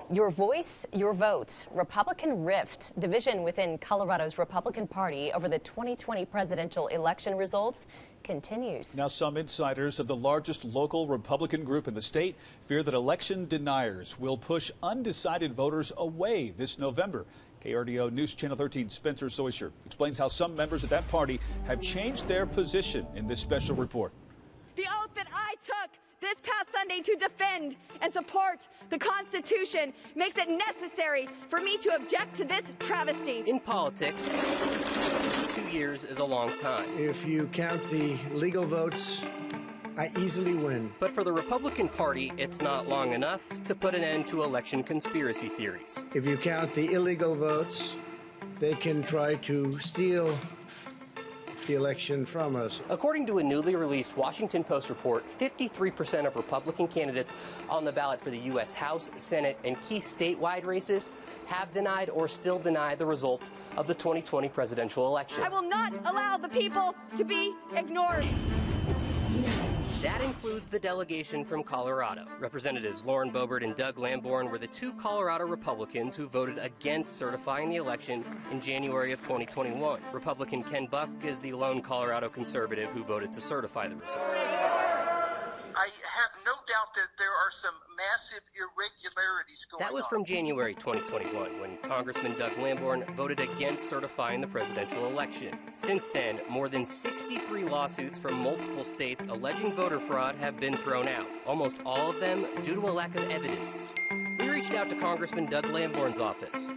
Your voice, your vote. Republican rift, division within Colorado's Republican Party over the 2020 presidential election results continues. Now, some insiders of the largest local Republican group in the state fear that election deniers will push undecided voters away this November. KRDO News Channel 13 Spencer Soisher explains how some members of that party have changed their position in this special report. The oath that I took this past Sunday to defend and support the Constitution makes it necessary for me to object to this travesty. In politics, 2 years is a long time. If you count the legal votes, I easily win. But for the Republican Party, it's not long enough to put an end to election conspiracy theories. If you count the illegal votes, they can try to steal the election from us. According to a newly released Washington Post report, 53% of Republican candidates on the ballot for the U.S. House, Senate, and key statewide races have denied or still deny the results of the 2020 presidential election. I will not allow the people to be ignored. That includes the delegation from Colorado. Representatives Lauren Boebert and Doug Lamborn were the two Colorado Republicans who voted against certifying the election in January of 2021. Republican Ken Buck is the lone Colorado conservative who voted to certify the results. I have no doubt that there are some massive irregularities going on. That was from January 2021, when Congressman Doug Lamborn voted against certifying the presidential election. Since then, more than 63 lawsuits from multiple states alleging voter fraud have been thrown out, almost all of them due to a lack of evidence. We reached out to Congressman Doug Lamborn's office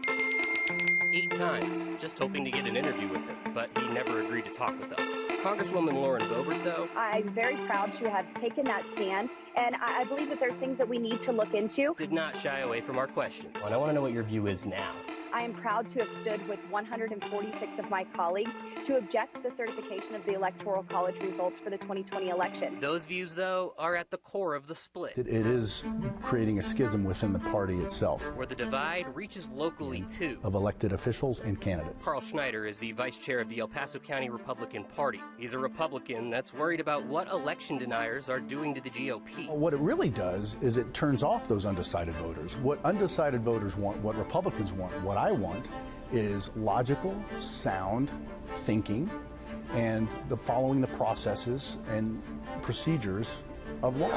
8 times, just hoping to get an interview with him, but he never agreed to talk with us. Congresswoman Lauren Boebert, though, I'm very proud to have taken that stand, and I believe that there's things that we need to look into. did not shy away from our questions. And I want to know what your view is now. I am proud to have stood with 146 of my colleagues to object to the certification of the Electoral College results for the 2020 election. Those views, though, are at the core of the split, It is creating a schism within the party itself where the divide reaches locally, too. of elected officials and candidates. Carl Schneider is the vice chair of the El Paso County Republican Party. He's a Republican that's worried about what election deniers are doing to the GOP. What it really does is it turns off those undecided voters. What undecided voters want, what Republicans want, what I want is logical, sound thinking and following the processes and procedures of law.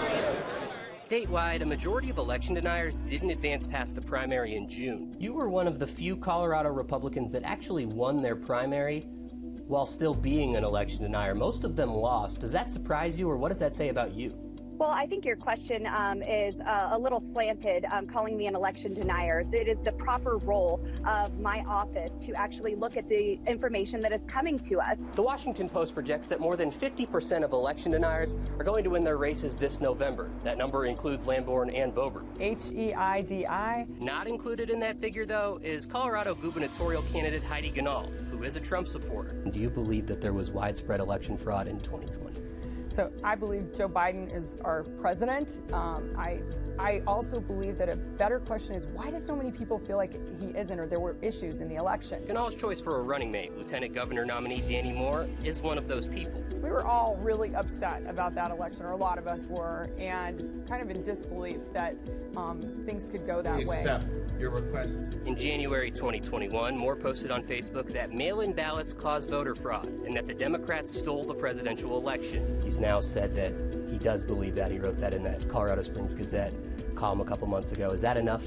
Statewide, a majority of election deniers didn't advance past the primary in June. You were one of the few Colorado Republicans that actually won their primary while still being an election denier. Most of them lost. Does that surprise you, or what does that say about you? Well, I think your question is a little slanted, calling me an election denier. It is the proper role of my office to actually look at the information that is coming to us. The Washington Post projects that more than 50% of election deniers are going to win their races this November. That number includes Lamborn and Boebert. H-E-I-D-I. Not included in that figure, though, is Colorado gubernatorial candidate Heidi Ganahl, who is a Trump supporter. Do you believe that there was widespread election fraud in 2020? So I believe Joe Biden is our president. I also believe that a better question is, why do so many people feel like he isn't, or there were issues in the election? Ganahl's choice for a running mate, Lieutenant Governor nominee Danny Moore, is one of those people. We were all really upset about that election, or a lot of us were, and kind of in disbelief that things could go that way. Accept your request. In January 2021, Moore posted on Facebook that mail-in ballots caused voter fraud and that the Democrats stole the presidential election. He's now said that he does believe that. He wrote that in that Colorado Springs Gazette column a couple months ago. Is that enough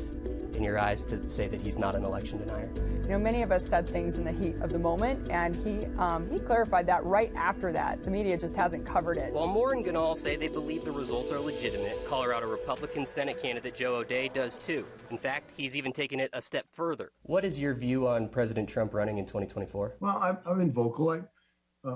in your eyes to say that he's not an election denier? You know, many of us said things in the heat of the moment, and he clarified that right after that. The media just hasn't covered it. While Moore and Ganahl say they believe the results are legitimate, Colorado Republican Senate candidate Joe O'Dea does too. In fact, he's even taken it a step further. What is your view on President Trump running in 2024? Well, I've been vocal.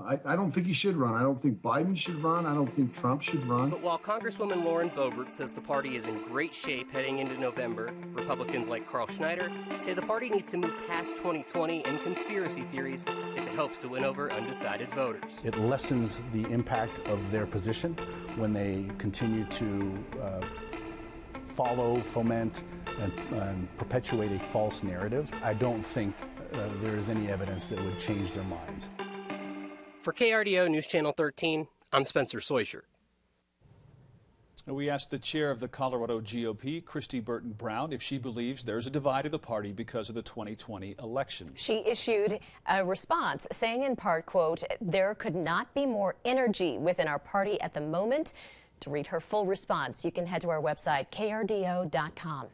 I don't think he should run. I don't think Biden should run. I don't think Trump should run. But while Congresswoman Lauren Boebert says the party is in great shape heading into November, Republicans like Carl Schneider say the party needs to move past 2020 and conspiracy theories if it hopes to win over undecided voters. It lessens the impact of their position when they continue to follow, foment, and perpetuate a false narrative. I don't think there is any evidence that would change their minds. For KRDO News Channel 13, I'm Spencer Soisher. We asked the chair of the Colorado GOP, Christy Burton Brown, if she believes there's a divide of the party because of the 2020 election. She issued a response saying in part, quote, "There could not be more energy within our party at the moment." To read her full response, you can head to our website, krdo.com.